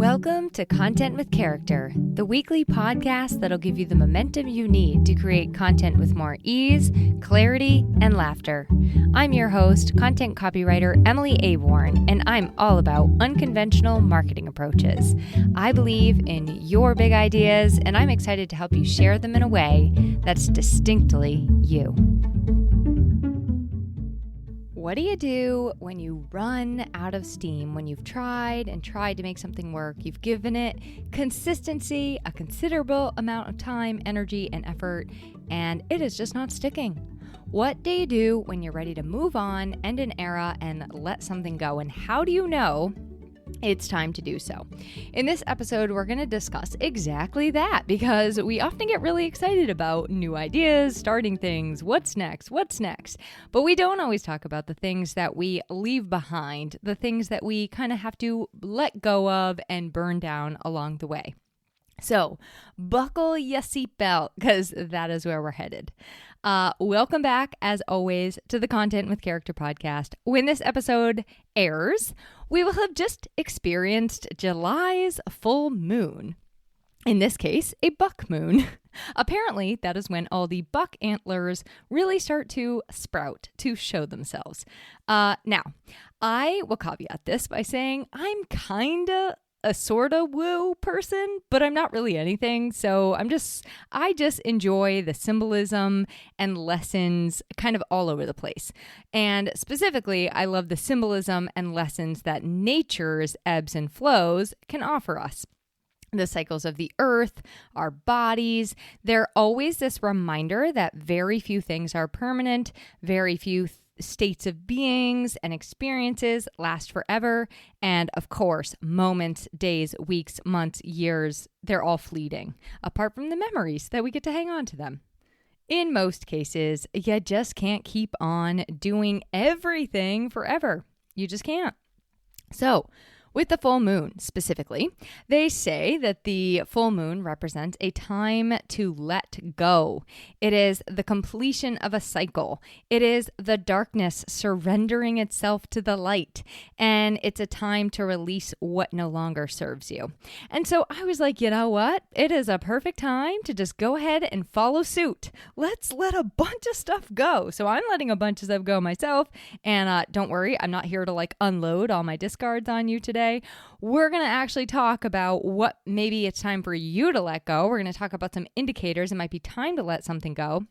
Welcome to Content with Character, the weekly podcast that'll give you the momentum you need to create content with more ease, clarity, and laughter. I'm your host, content copywriter Emily Aborn, and I'm all about unconventional marketing approaches. I believe in your big ideas, and I'm excited to help you share them in a way that's distinctly you. What do you do when you run out of steam, when you've tried to make something work? You've given it consistency, a considerable amount of time, energy, and effort, and it is just not sticking. What do you do when you're ready to move on, end an era, and let something go? And how do you know it's time to do so? In this episode, we're going to discuss exactly that, because we often get really excited about new ideas, starting things, what's next, but we don't always talk about the things that we leave behind, the things that we kind of have to let go of and burn down along the way. So buckle your seatbelt, because that is where we're headed. Welcome back, as always, to the Content with Character podcast. When this episode airs, we will have just experienced July's full moon. In this case, a buck moon. Apparently, that is when all the buck antlers really start to sprout, to show themselves. Now, I will caveat this by saying I'm kinda a sorta woo person, but I'm not really anything. So I just enjoy the symbolism and lessons kind of all over the place. And specifically, I love the symbolism and lessons that nature's ebbs and flows can offer us. The cycles of the earth, our bodies, they're always this reminder that very few things are permanent, very few states of beings and experiences last forever. And of course, moments, days, weeks, months, years, they're all fleeting, apart from the memories that we get to hang on to them. In most cases, you just can't keep on doing everything forever. You just can't. So, with the full moon specifically, they say that the full moon represents a time to let go. It is the completion of a cycle. It is the darkness surrendering itself to the light. And it's a time to release what no longer serves you. And so I was like, you know what? It is a perfect time to just go ahead and follow suit. Let's let a bunch of stuff go. So I'm letting a bunch of stuff go myself. And don't worry, I'm not here to unload all my discards on you today. We're going to actually talk about what maybe it's time for you to let go. We're going to talk about some indicators it might be time to let something go,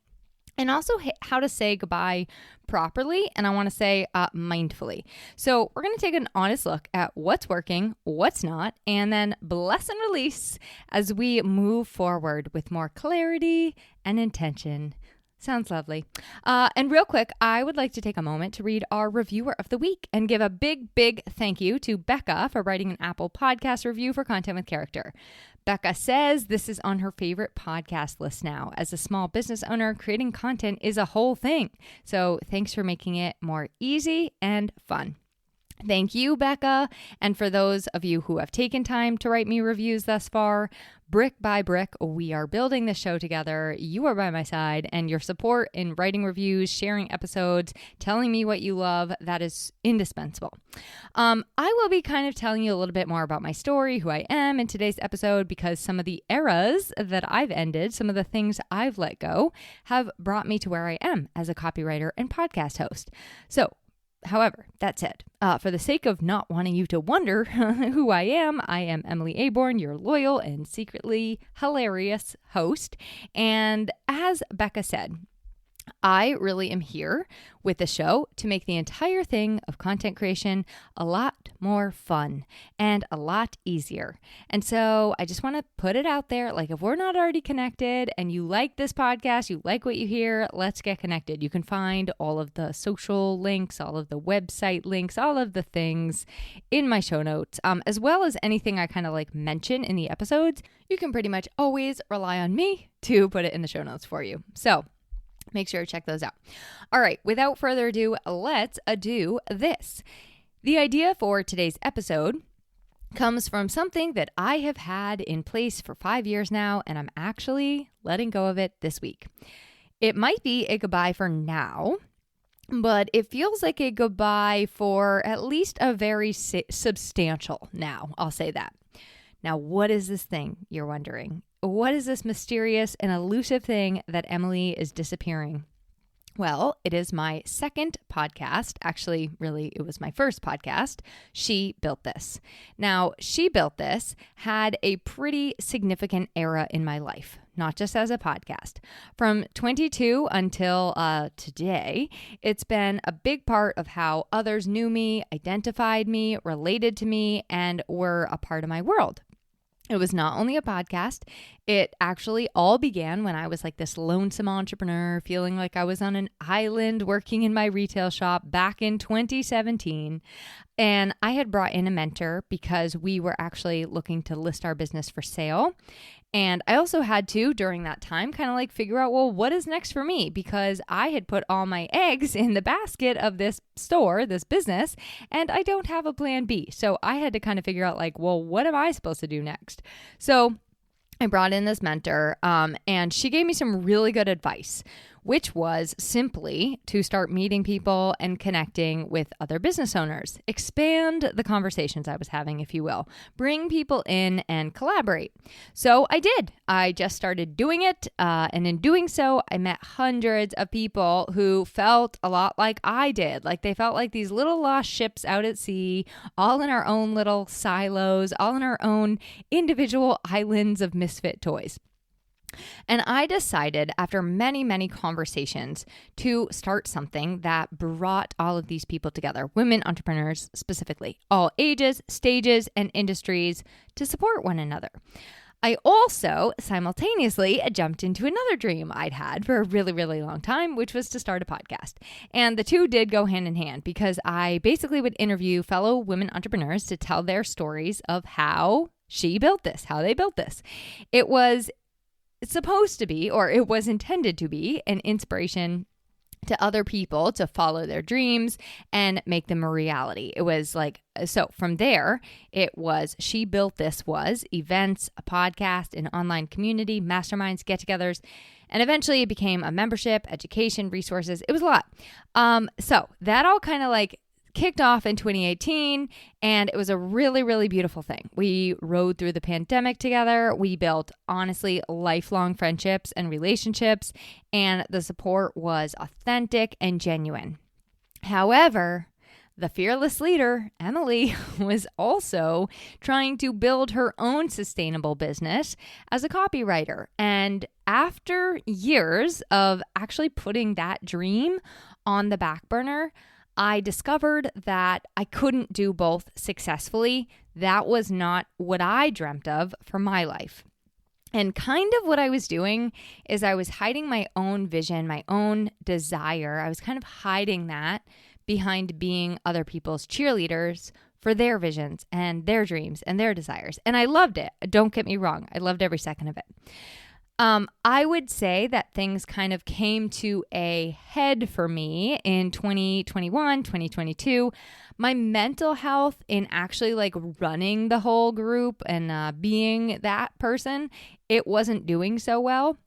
and also how to say goodbye properly. And I want to say mindfully. So we're going to take an honest look at what's working, what's not, and then bless and release as we move forward with more clarity and intention. Sounds lovely. And real quick, I would like to take a moment to read our reviewer of the week and give a big thank you to Becca for writing an Apple Podcast review for Content with Character. Becca says this is on her favorite podcast list now. As a small business owner, creating content is a whole thing. So thanks for making it more easy and fun. Thank you, Becca. And for those of you who have taken time to write me reviews thus far, brick by brick, we are building this show together. You are by my side, and your support in writing reviews, sharing episodes, telling me what you love, that is indispensable. I will be kind of telling you a little bit more about my story, who I am in today's episode, because some of the eras that I've ended, some of the things I've let go, have brought me to where I am as a copywriter and podcast host. So, however, that said, for the sake of not wanting you to wonder who I am Emily Aborn, your loyal and secretly hilarious host. And as Becca said, I really am here with the show to make the entire thing of content creation a lot more fun and a lot easier. And so I just want to put it out there, if we're not already connected and you like this podcast, you like what you hear, let's get connected. You can find all of the social links, all of the website links, all of the things in my show notes, as well as anything I kind of mention in the episodes. You can pretty much always rely on me to put it in the show notes for you. So make sure to check those out. All right, without further ado, let's do this. The idea for today's episode comes from something that I have had in place for 5 years now, and I'm actually letting go of it this week. It might be a goodbye for now, but it feels like a goodbye for at least a very substantial now. I'll say that. Now, what is this thing, you're wondering? What is this mysterious and elusive thing that Emily is disappearing? Well, it is my second podcast. Actually, really, it was my first podcast. She Built This. Now, She Built This had a pretty significant era in my life, not just as a podcast. From 22 until today, it's been a big part of how others knew me, identified me, related to me, and were a part of my world. It was not only a podcast, it actually all began when I was like this lonesome entrepreneur, feeling like I was on an island working in my retail shop back in 2017. And I had brought in a mentor because we were actually looking to list our business for sale. And I also had to, during that time, kind of like figure out, well, what is next for me? Because I had put all my eggs in the basket of this store, this business, and I don't have a plan B. So I had to kind of figure out like, well, what am I supposed to do next? So I brought in this mentor, and she gave me some really good advice, which was simply to start meeting people and connecting with other business owners. Expand the conversations I was having, if you will. Bring people in and collaborate. So I did. I just started doing it, and in doing so, I met hundreds of people who felt a lot like I did. Like they felt like these little lost ships out at sea, all in our own little silos, all in our own individual islands of misfit toys. And I decided after many, many conversations to start something that brought all of these people together, women entrepreneurs specifically, all ages, stages, and industries to support one another. I also simultaneously jumped into another dream I'd had for a really, really long time, which was to start a podcast. And the two did go hand in hand because I basically would interview fellow women entrepreneurs to tell their stories of how she built this, how they built this. It was supposed to be, or it was intended to be, an inspiration to other people to follow their dreams and make them a reality. It was like, so from there, it was She Built This was events, a podcast, an online community, masterminds, get-togethers, and eventually it became a membership, education, resources. It was a lot. So that all kind of like kicked off in 2018, and it was a really, really beautiful thing. We rode through the pandemic together. We built, honestly, lifelong friendships and relationships, and the support was authentic and genuine. However, the fearless leader, Emily, was also trying to build her own sustainable business as a copywriter. And after years of actually putting that dream on the back burner, I discovered that I couldn't do both successfully. That was not what I dreamt of for my life. And kind of what I was doing is I was hiding my own vision, my own desire. I was kind of hiding that behind being other people's cheerleaders for their visions and their dreams and their desires. And I loved it. Don't get me wrong. I loved every second of it. I would say that things kind of came to a head for me in 2021, 2022. My mental health in actually like running the whole group and being that person, it wasn't doing so well.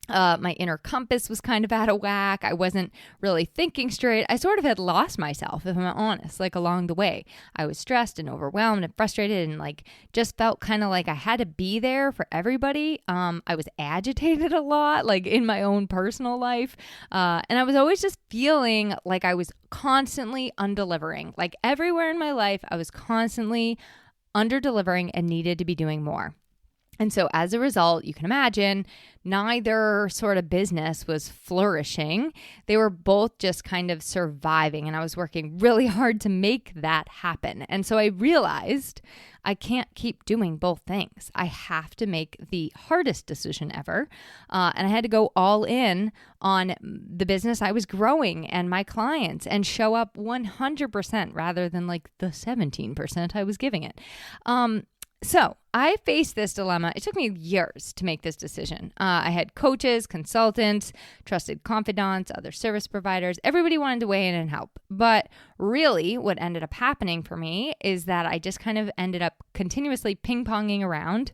My inner compass was kind of out of whack. I wasn't really thinking straight. I sort of had lost myself, if I'm honest, like along the way. I was stressed and overwhelmed and frustrated and like just felt kind of like I had to be there for everybody. I was agitated a lot, like in my own personal life. And I was always just feeling like I was constantly under-delivering. Like everywhere in my life, I was constantly under-delivering and needed to be doing more. And so as a result, you can imagine neither sort of business was flourishing. They were both just kind of surviving, and I was working really hard to make that happen. And so I realized I can't keep doing both things. I have to make the hardest decision ever. And I had to go all in on the business I was growing and my clients and show up 100% rather than like the 17% I was giving it. So I faced this dilemma. It took me years to make this decision. I had coaches, consultants, trusted confidants, other service providers. Everybody wanted to weigh in and help. But really what ended up happening for me is that I just kind of ended up continuously ping-ponging around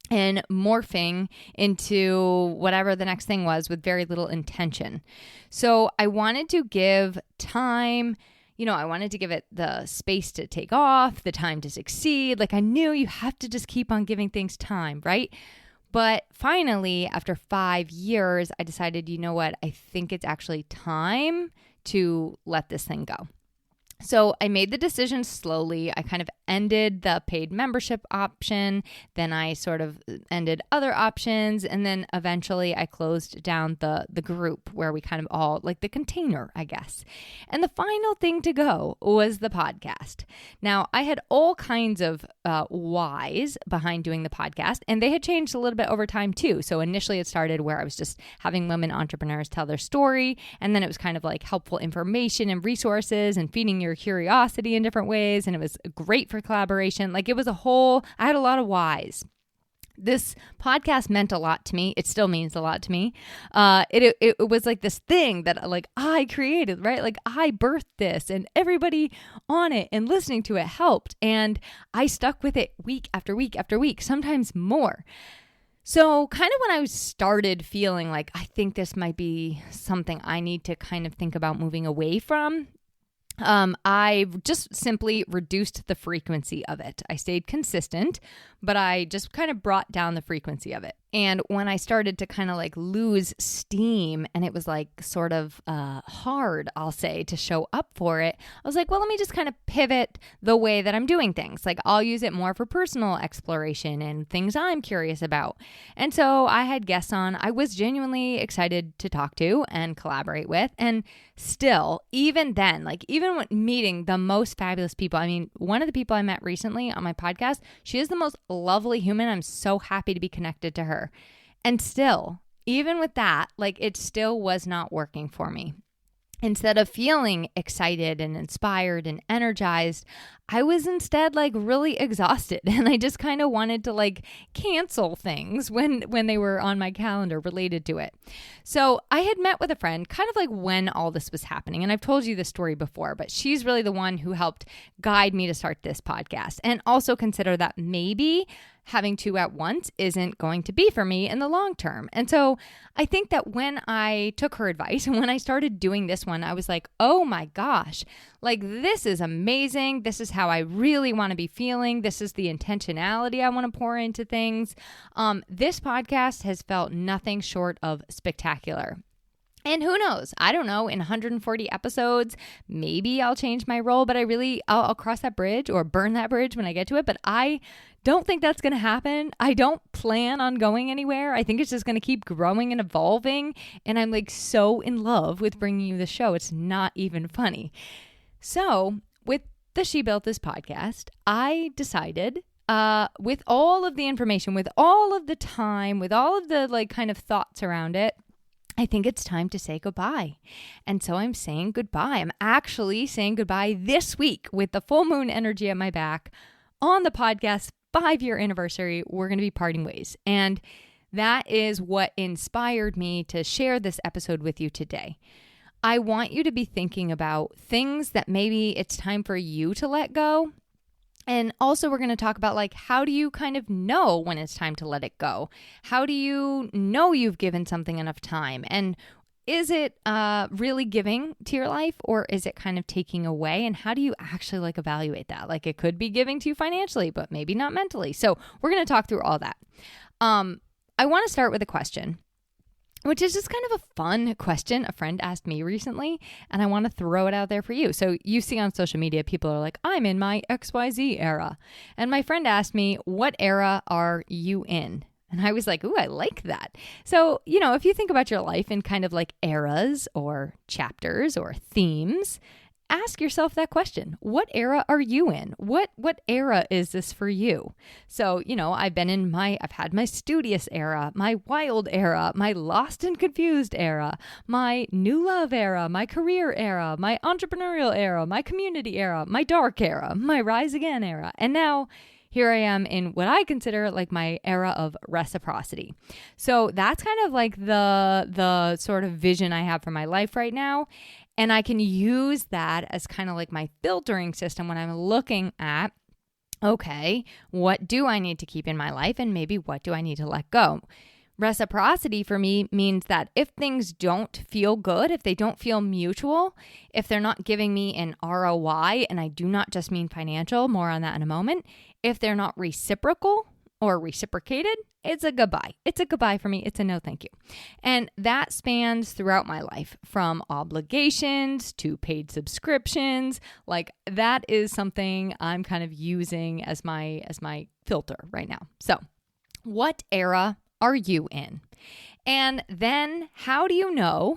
and morphing into whatever the next thing was with very little intention. So I wanted to give time, I wanted to give it the space to take off, the time to succeed. Like I knew you have to just keep on giving things time, right? But finally, after 5 years, I decided, you know what? I think it's actually time to let this thing go. So I made the decision slowly. I kind of ended the paid membership option. Then I sort of ended other options. And then eventually I closed down the group where we kind of all, like the container, I guess. And the final thing to go was the podcast. Now, I had all kinds of whys behind doing the podcast, and they had changed a little bit over time too. So initially it started where I was just having women entrepreneurs tell their story. And then it was kind of like helpful information and resources and feeding your curiosity in different ways. And it was great for collaboration. Like it was I had a lot of whys. This podcast meant a lot to me. It still means a lot to me. It was like this thing that like I created, right? Like I birthed this and everybody on it and listening to it helped. And I stuck with it week after week after week, sometimes more. So kind of when I started feeling like I think this might be something I need to kind of think about moving away from, I just simply reduced the frequency of it. I stayed consistent, but I just kind of brought down the frequency of it. And when I started to kind of like lose steam and it was like sort of hard, I'll say, to show up for it, I was like, well, let me just kind of pivot the way that I'm doing things. Like I'll use it more for personal exploration and things I'm curious about. And so I had guests on I was genuinely excited to talk to and collaborate with. And still, even then, like even when meeting the most fabulous people, I mean, one of the people I met recently on my podcast, she is the most lovely human. I'm so happy to be connected to her. And still, even with that, like it still was not working for me. Instead of feeling excited and inspired and energized, I was instead like really exhausted, and I just kind of wanted to like cancel things when they were on my calendar related to it. So I had met with a friend kind of like when all this was happening, and I've told you this story before, but she's really the one who helped guide me to start this podcast and also consider that maybe having two at once isn't going to be for me in the long term. And so I think that when I took her advice and when I started doing this one, I was like, oh my gosh, like this is amazing. This is how I really want to be feeling. This is the intentionality I want to pour into things. This podcast has felt nothing short of spectacular. And who knows? I don't know. In 140 episodes, maybe I'll change my role, but I'll cross that bridge or burn that bridge when I get to it. But I don't think that's going to happen. I don't plan on going anywhere. I think it's just going to keep growing and evolving. And I'm like so in love with bringing you the show. It's not even funny. So with the She Built This podcast, I decided with all of the information, with all of the time, with all of the like kind of thoughts around it, I think it's time to say goodbye. And so I'm saying goodbye. I'm actually saying goodbye this week with the full moon energy at my back on the podcast 5-year anniversary. We're going to be parting ways. And that is what inspired me to share this episode with you today. I want you to be thinking about things that maybe it's time for you to let go. And also we're going to talk about like, how do you kind of know when it's time to let it go? How do you know you've given something enough time? And is it really giving to your life, or is it kind of taking away? And how do you actually like evaluate that? Like it could be giving to you financially, but maybe not mentally. So we're going to talk through all that. I want to start with a question, which is just kind of a fun question a friend asked me recently, and I want to throw it out there for you. So you see on social media, people are like, I'm in my XYZ era. And my friend asked me, what era are you in? And I was like, ooh, I like that. So, if you think about your life in kind of like eras or chapters or themes, ask yourself that question. What era are you in? What era is this for you? So, I've had my studious era, my wild era, my lost and confused era, my new love era, my career era, my entrepreneurial era, my community era, my dark era, my rise again era. And now here I am in what I consider like my era of reciprocity. So that's kind of like the sort of vision I have for my life right now. And I can use that as kind of like my filtering system when I'm looking at, okay, what do I need to keep in my life? And maybe what do I need to let go? Reciprocity for me means that if things don't feel good, if they don't feel mutual, if they're not giving me an ROI, and I do not just mean financial, more on that in a moment, if they're not reciprocal or reciprocated, it's a goodbye. It's a goodbye for me. It's a no thank you. And that spans throughout my life, from obligations to paid subscriptions. Like, that is something I'm kind of using as my filter right now. So, what era are you in? And then how do you know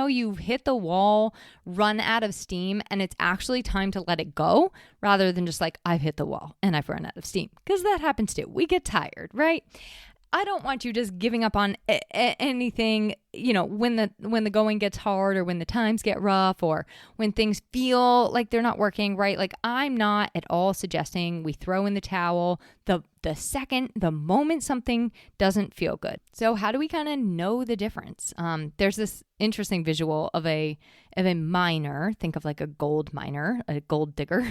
you've hit the wall, run out of steam, and it's actually time to let it go, rather than just like, I've hit the wall and I've run out of steam? Because that happens too. We get tired, right? I don't want you just giving up on anything, when the going gets hard, or when the times get rough, or when things feel like they're not working, right? Like, I'm not at all suggesting we throw in the towel the moment something doesn't feel good. So how do we kind of know the difference? There's this interesting visual of a miner. Think of like a gold miner, a gold digger,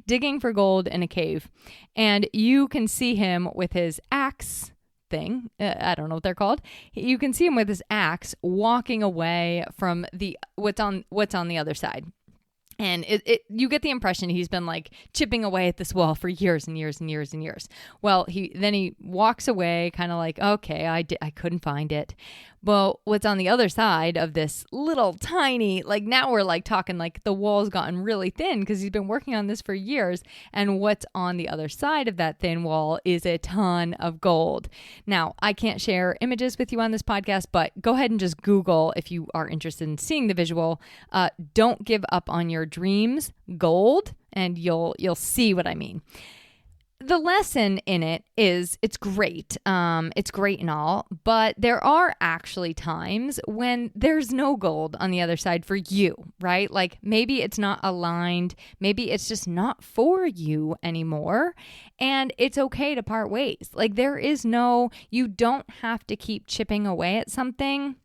digging for gold in a cave. And you can see him with his axe thing. I don't know what they're called. You can see him with his axe walking away from what's on the other side. And you get the impression he's been like chipping away at this wall for years and years and years and years. Well, he walks away kind of like, okay, I couldn't find it. Well, what's on the other side of this little tiny, like, now we're like talking like the wall's gotten really thin because he's been working on this for years. And what's on the other side of that thin wall is a ton of gold. Now, I can't share images with you on this podcast, but go ahead and just Google if you are interested in seeing the visual. Don't give up on your dreams, gold, and you'll see what I mean. The lesson in it is it's great. It's great and all, but there are actually times when there's no gold on the other side for you, right? Like, maybe it's not aligned. Maybe it's just not for you anymore. And it's okay to part ways. Like, you don't have to keep chipping away at something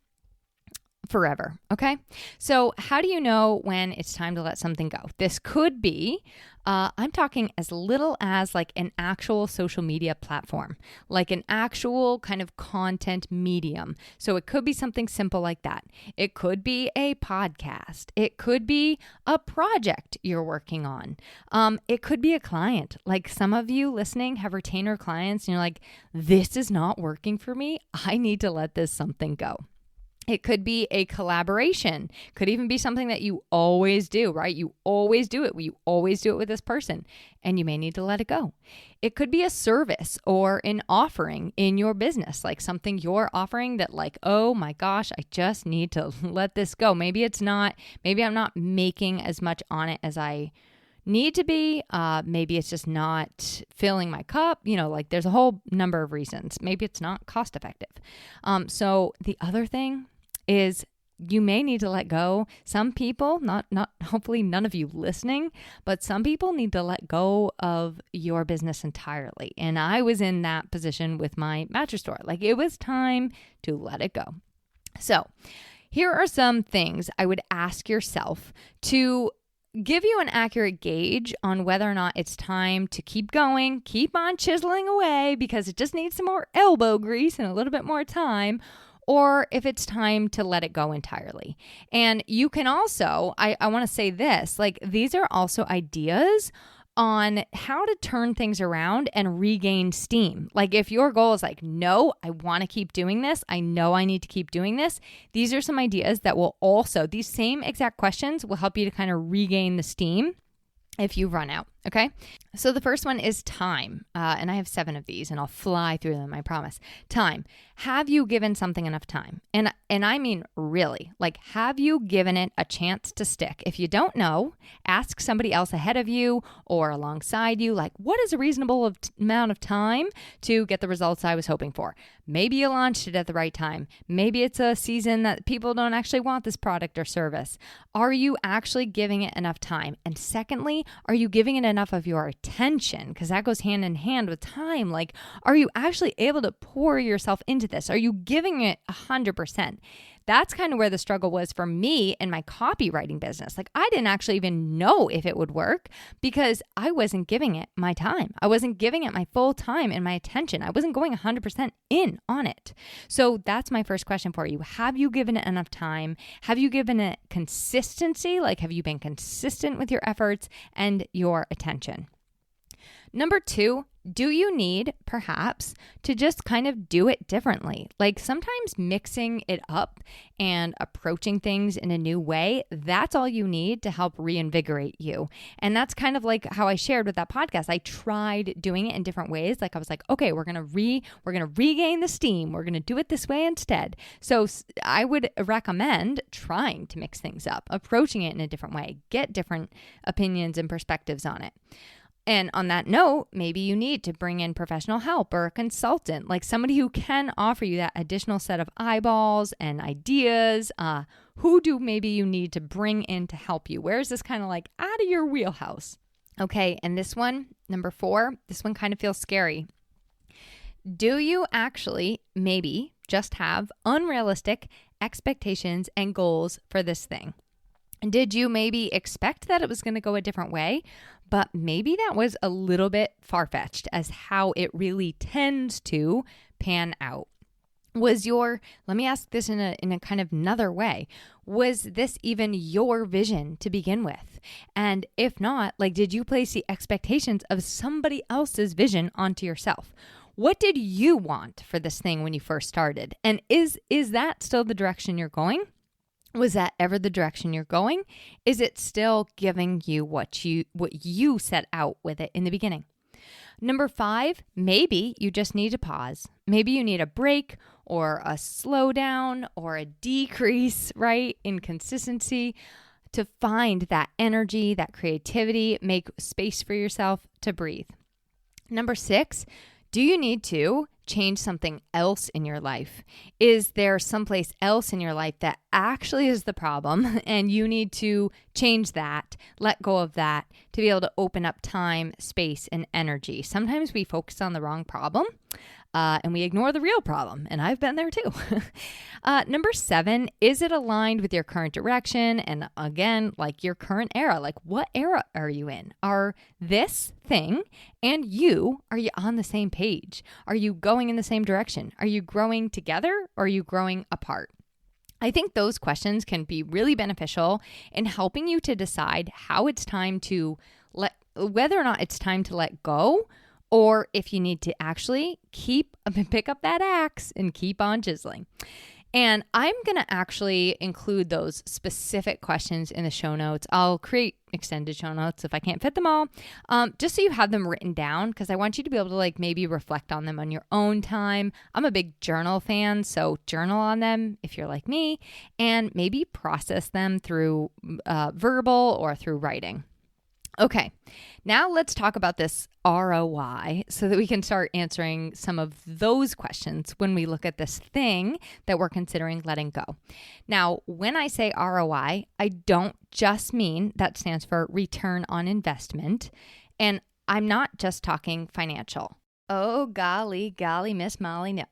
forever. Okay. So how do you know when it's time to let something go? This could be, I'm talking as little as like an actual social media platform, like an actual kind of content medium. So it could be something simple like that. It could be a podcast. It could be a project you're working on. It could be a client. Like, some of you listening have retainer clients and you're like, this is not working for me. I need to let this something go. It could be a collaboration. Could even be something that you always do, right? You always do it. You always do it with this person, and you may need to let it go. It could be a service or an offering in your business, like something you're offering that, like, oh my gosh, I just need to let this go. Maybe I'm not making as much on it as I need to be. Maybe it's just not filling my cup. Like, there's a whole number of reasons. Maybe it's not cost effective. So the other thing is, you may need to let go. Some people, not hopefully none of you listening, but some people need to let go of your business entirely. And I was in that position with my mattress store. Like, it was time to let it go. So here are some things I would ask yourself to give you an accurate gauge on whether or not it's time to keep going, keep on chiseling away because it just needs some more elbow grease and a little bit more time, or if it's time to let it go entirely. And you can also, I want to say this, like, these are also ideas on how to turn things around and regain steam. Like, if your goal is like, no, I want to keep doing this, I know I need to keep doing this, these are some ideas that will also, these same exact questions will help you to kind of regain the steam if you run out. Okay. So the first one is time. And I have 7 of these and I'll fly through them, I promise. Time. Have you given something enough time? And I mean, really, like, have you given it a chance to stick? If you don't know, ask somebody else ahead of you or alongside you, like, what is a reasonable amount of time to get the results I was hoping for? Maybe you launched it at the right time. Maybe it's a season that people don't actually want this product or service. Are you actually giving it enough time? And secondly, are you giving it enough of your attention? Because that goes hand in hand with time. Like, are you actually able to pour yourself into this? Are you giving it 100%? That's kind of where the struggle was for me in my copywriting business. Like I didn't actually even know if it would work because I wasn't giving it my time. I wasn't giving it my full time and my attention. I wasn't going 100% in on it. So that's my first question for you. Have you given it enough time? Have you given it consistency? Like, have you been consistent with your efforts and your attention? Number 2, do you need perhaps to just kind of do it differently? Like sometimes mixing it up and approaching things in a new way, that's all you need to help reinvigorate you. And that's kind of like how I shared with that podcast. I tried doing it in different ways. Like I was like, okay, we're going to regain the steam. We're going to do it this way instead. So I would recommend trying to mix things up, approaching it in a different way, get different opinions and perspectives on it. And on that note, maybe you need to bring in professional help or a consultant, like somebody who can offer you that additional set of eyeballs and ideas. Who do maybe you need to bring in to help you? Where is this kind of like out of your wheelhouse? Okay, and this one, number 4, this one kind of feels scary. Do you actually maybe just have unrealistic expectations and goals for this thing? Did you maybe expect that it was going to go a different way, but maybe that was a little bit far-fetched as how it really tends to pan out? Let me ask this in a kind of another way. Was this even your vision to begin with? And if not, like, did you place the expectations of somebody else's vision onto yourself? What did you want for this thing when you first started? And is that still the direction you're going? Was that ever the direction you're going? Is it still giving you what you set out with it in the beginning? Number 5, maybe you just need to pause. Maybe you need a break or a slowdown or a decrease, right, in consistency to find that energy, that creativity, make space for yourself to breathe. Number 6, do you need to change something else in your life? Is there someplace else in your life that actually is the problem and you need to change that, let go of that to be able to open up time, space, and energy? Sometimes we focus on the wrong problem and we ignore the real problem. And I've been there too. Number 7, is it aligned with your current direction? And again, like your current era, like what era are you in? Are this thing and are you on the same page? Are you going in the same direction? Are you growing together or are you growing apart? I think those questions can be really beneficial in helping you to decide how it's time to whether or not it's time to let go, or if you need to actually pick up that axe and keep on chiseling. And I'm going to actually include those specific questions in the show notes. I'll create extended show notes if I can't fit them all, just so you have them written down, because I want you to be able to like maybe reflect on them on your own time. I'm a big journal fan, so journal on them if you're like me, and maybe process them through verbal or through writing. Okay, now let's talk about this ROI so that we can start answering some of those questions when we look at this thing that we're considering letting go. Now, when I say ROI, I don't just mean that stands for return on investment, and I'm not just talking financial. Oh, golly, Miss Molly, no.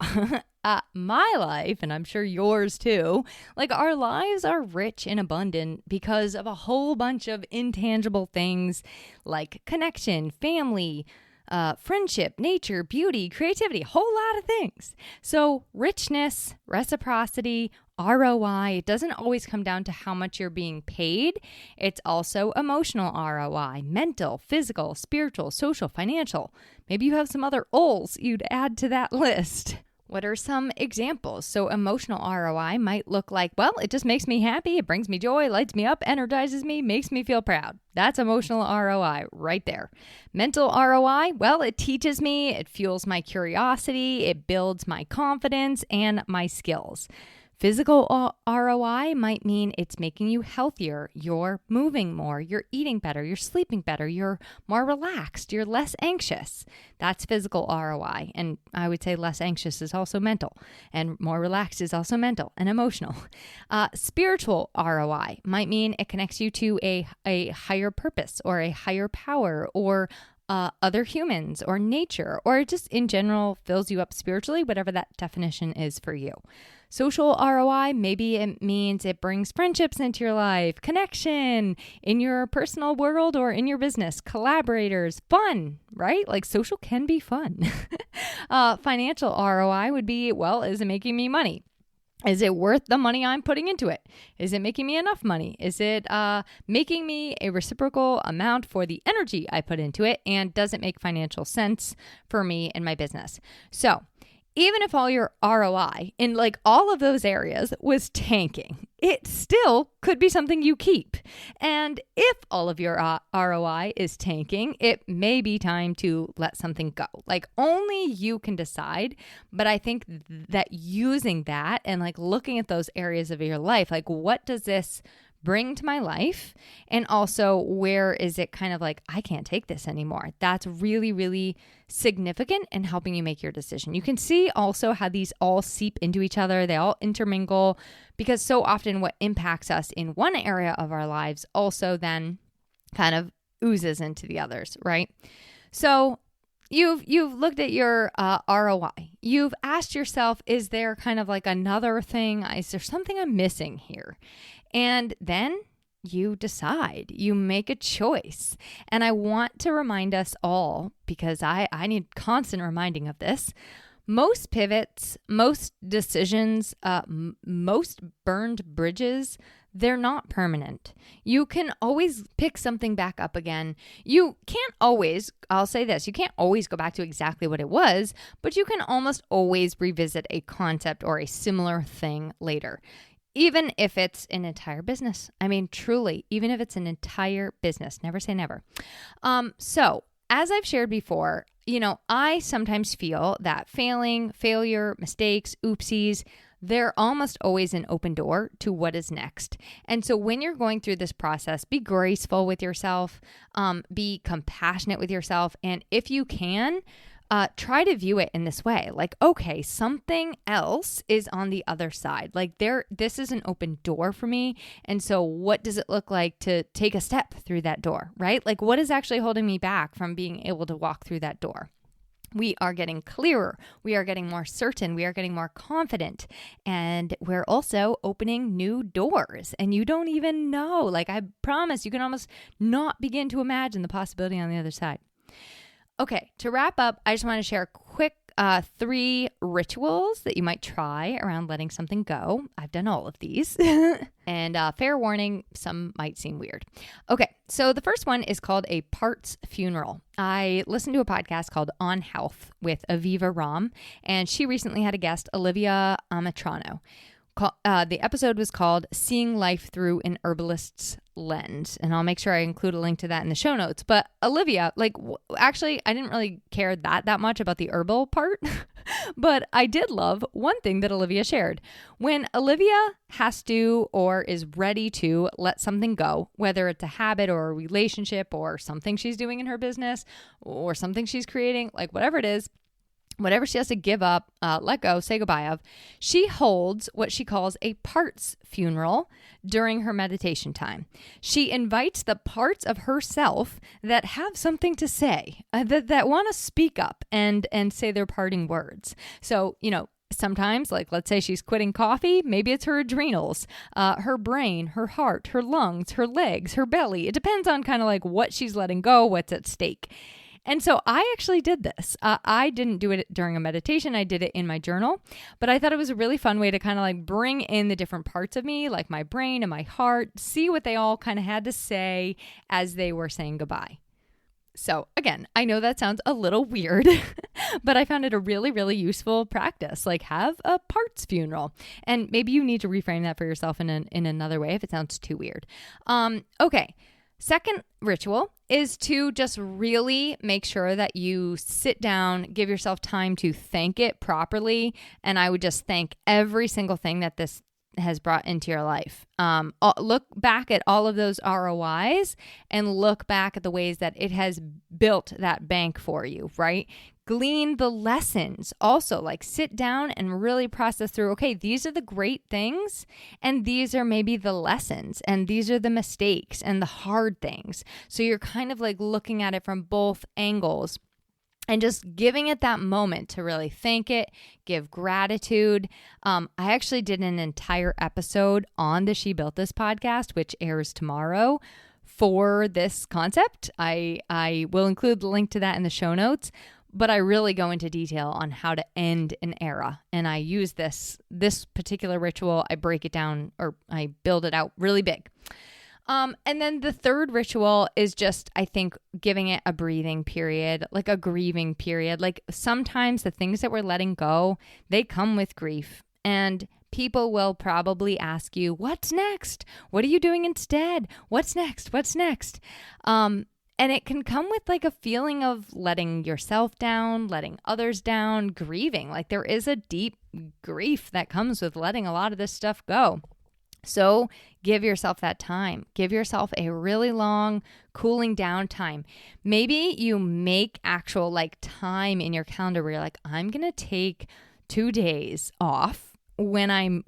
My life, and I'm sure yours too, like our lives are rich and abundant because of a whole bunch of intangible things like connection, family, friendship, nature, beauty, creativity, a whole lot of things. So richness, reciprocity, ROI, it doesn't always come down to how much you're being paid. It's also emotional ROI, mental, physical, spiritual, social, financial. Maybe you have some other O's you'd add to that list. What are some examples? So emotional ROI might look like, well, it just makes me happy. It brings me joy, lights me up, energizes me, makes me feel proud. That's emotional ROI right there. Mental ROI, well, it teaches me, it fuels my curiosity, it builds my confidence and my skills. Physical ROI might mean it's making you healthier, you're moving more, you're eating better, you're sleeping better, you're more relaxed, you're less anxious. That's physical ROI. And I would say less anxious is also mental, and more relaxed is also mental and emotional. Spiritual ROI might mean it connects you to a higher purpose or a higher power or other humans or nature, or it just in general fills you up spiritually, whatever that definition is for you. Social ROI, maybe it means it brings friendships into your life, connection in your personal world or in your business, collaborators, fun, right? Like social can be fun. Financial ROI would be, well, is it making me money? Is it worth the money I'm putting into it? Is it making me enough money? Is it making me a reciprocal amount for the energy I put into it? And does it make financial sense for me and my business? So even if all your ROI in like all of those areas was tanking, it still could be something you keep. And if all of your ROI is tanking, it may be time to let something go. Like only you can decide. But I think that using that and like looking at those areas of your life, like what does this bring to my life? And also where is it kind of like, I can't take this anymore? That's really, really significant in helping you make your decision. You can see also how these all seep into each other. They all intermingle because so often what impacts us in one area of our lives also then kind of oozes into the others, right? So you've looked at your ROI. You've asked yourself, is there kind of like another thing? Is there something I'm missing here? And then you decide, you make a choice. And I want to remind us all, because I need constant reminding of this, most pivots, most decisions, most burned bridges, they're not permanent. You can always pick something back up again. You can't always, I'll say this, you can't always go back to exactly what it was, but you can almost always revisit a concept or a similar thing later. Even if it's an entire business. I mean, truly, even if it's an entire business. Never say never. So as I've shared before, I sometimes feel that failure, mistakes, oopsies, they're almost always an open door to what is next. And so when you're going through this process, be graceful with yourself, be compassionate with yourself. And if you can, try to view it in this way. Like, okay, something else is on the other side. Like this is an open door for me. And so what does it look like to take a step through that door, right? Like what is actually holding me back from being able to walk through that door? We are getting clearer. We are getting more certain. We are getting more confident. And we're also opening new doors. And you don't even know. Like I promise, you can almost not begin to imagine the possibility on the other side. Okay, to wrap up, I just want to share quick 3 rituals that you might try around letting something go. I've done all of these. And fair warning, some might seem weird. Okay, so the first one is called a parts funeral. I listened to a podcast called On Health with Aviva Ram, and she recently had a guest, Olivia Amatrano. The episode was called Seeing Life Through an Herbalist's Lens. And I'll make sure I include a link to that in the show notes. But Olivia, actually, I didn't really care that much about the herbal part. But I did love one thing that Olivia shared. When Olivia has to or is ready to let something go, whether it's a habit or a relationship or something she's doing in her business or something she's creating, like whatever it is, whatever she has to give up, let go, say goodbye of, she holds what she calls a parts funeral during her meditation time. She invites the parts of herself that have something to say, that want to speak up and say their parting words. So, sometimes, like let's say she's quitting coffee, maybe it's her adrenals, her brain, her heart, her lungs, her legs, her belly. It depends on kind of like what she's letting go, what's at stake. And so I actually did this. I didn't do it during a meditation. I did it in my journal, but I thought it was a really fun way to kind of like bring in the different parts of me, like my brain and my heart, see what they all kind of had to say as they were saying goodbye. So again, I know that sounds a little weird, but I found it a really, really useful practice. Like have a parts funeral, and maybe you need to reframe that for yourself in another way if it sounds too weird. Okay. Second ritual is to just really make sure that you sit down, give yourself time to thank it properly. And I would just thank every single thing that this has brought into your life. Look back at all of those ROIs and look back at the ways that it has built that bank for you, right? Glean the lessons. Also, like sit down and really process through, okay, these are the great things and these are maybe the lessons and these are the mistakes and the hard things. So you're kind of like looking at it from both angles. and just giving it that moment to really thank it, give gratitude. I actually did an entire episode on the She Built This podcast, which airs tomorrow, for this concept. I will include the link to that in the show notes, but I really go into detail on how to end an era. And I use this particular ritual. I break it down, or I build it out really big. And then the third ritual is just, I think, giving it a breathing period, like a grieving period. Like sometimes the things that we're letting go, they come with grief, and people will probably ask you, what's next? What are you doing instead? What's next? What's next? And it can come with like a feeling of letting yourself down, letting others down, grieving. Like there is a deep grief that comes with letting a lot of this stuff go. So give yourself that time. Give yourself a really long cooling down time. Maybe you make actual like time in your calendar where you're like, I'm going to take 2 days off when I'm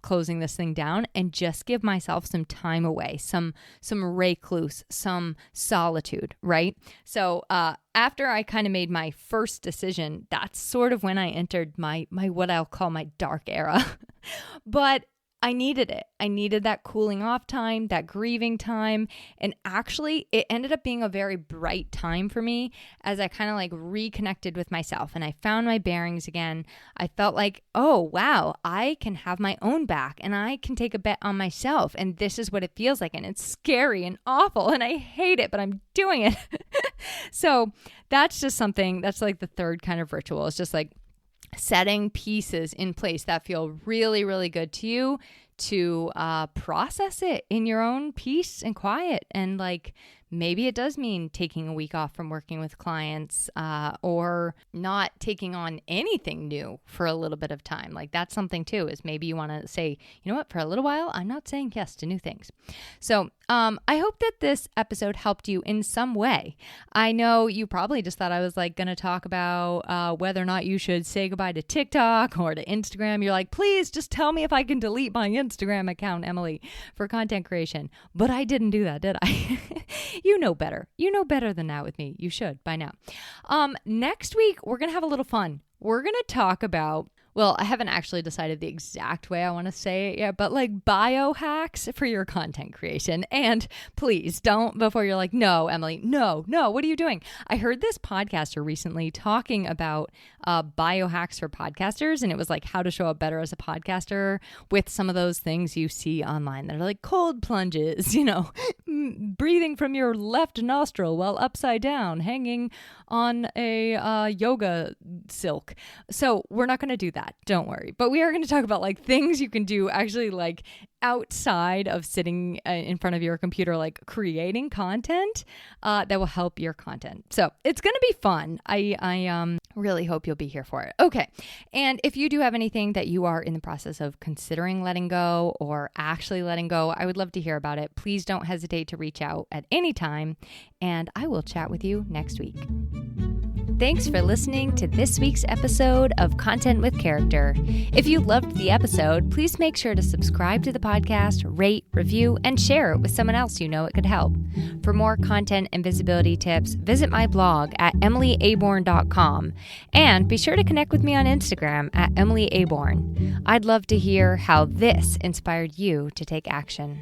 closing this thing down, and just give myself some time away, some recluse, some solitude, right? So after I kind of made my first decision, that's sort of when I entered my what I'll call my dark era. But I needed it. I needed that cooling off time, that grieving time. And actually, it ended up being a very bright time for me as I kind of like reconnected with myself and I found my bearings again. I felt like, oh, wow, I can have my own back and I can take a bet on myself. And this is what it feels like. And it's scary and awful and I hate it, but I'm doing it. So that's just something that's like the third kind of ritual. It's just like setting pieces in place that feel really, really good to you to process it in your own peace and quiet. And like, maybe it does mean taking a week off from working with clients or not taking on anything new for a little bit of time. Like that's something too, is maybe you want to say, you know what, for a little while, I'm not saying yes to new things. So I hope that this episode helped you in some way. I know you probably just thought I was like going to talk about whether or not you should say goodbye to TikTok or to Instagram. You're like, please just tell me if I can delete my Instagram account, Emily, for content creation. But I didn't do that, did I? You know better. You know better than that with me. You should by now. Next week, we're going to have a little fun. We're going to talk about, well, I haven't actually decided the exact way I want to say it yet, but like biohacks for your content creation. And please don't, before you're like, no, Emily, no, what are you doing? I heard this podcaster recently talking about biohacks for podcasters, and it was like how to show up better as a podcaster with some of those things you see online that are like cold plunges, you know, breathing from your left nostril while upside down, hanging on a yoga silk. So we're not going to do that. Don't worry. But we are going to talk about like things you can do actually like outside of sitting in front of your computer, like creating content that will help your content. So it's going to be fun. I really hope you'll be here for it. Okay. And if you do have anything that you are in the process of considering letting go or actually letting go, I would love to hear about it. Please don't hesitate to reach out at any time, and I will chat with you next week. Thanks for listening to this week's episode of Content with Character. If you loved the episode, please make sure to subscribe to the podcast, rate, review, and share it with someone else you know it could help. For more content and visibility tips, visit my blog at emilyaborn.com, and be sure to connect with me on Instagram at emilyaborn. I'd love to hear how this inspired you to take action.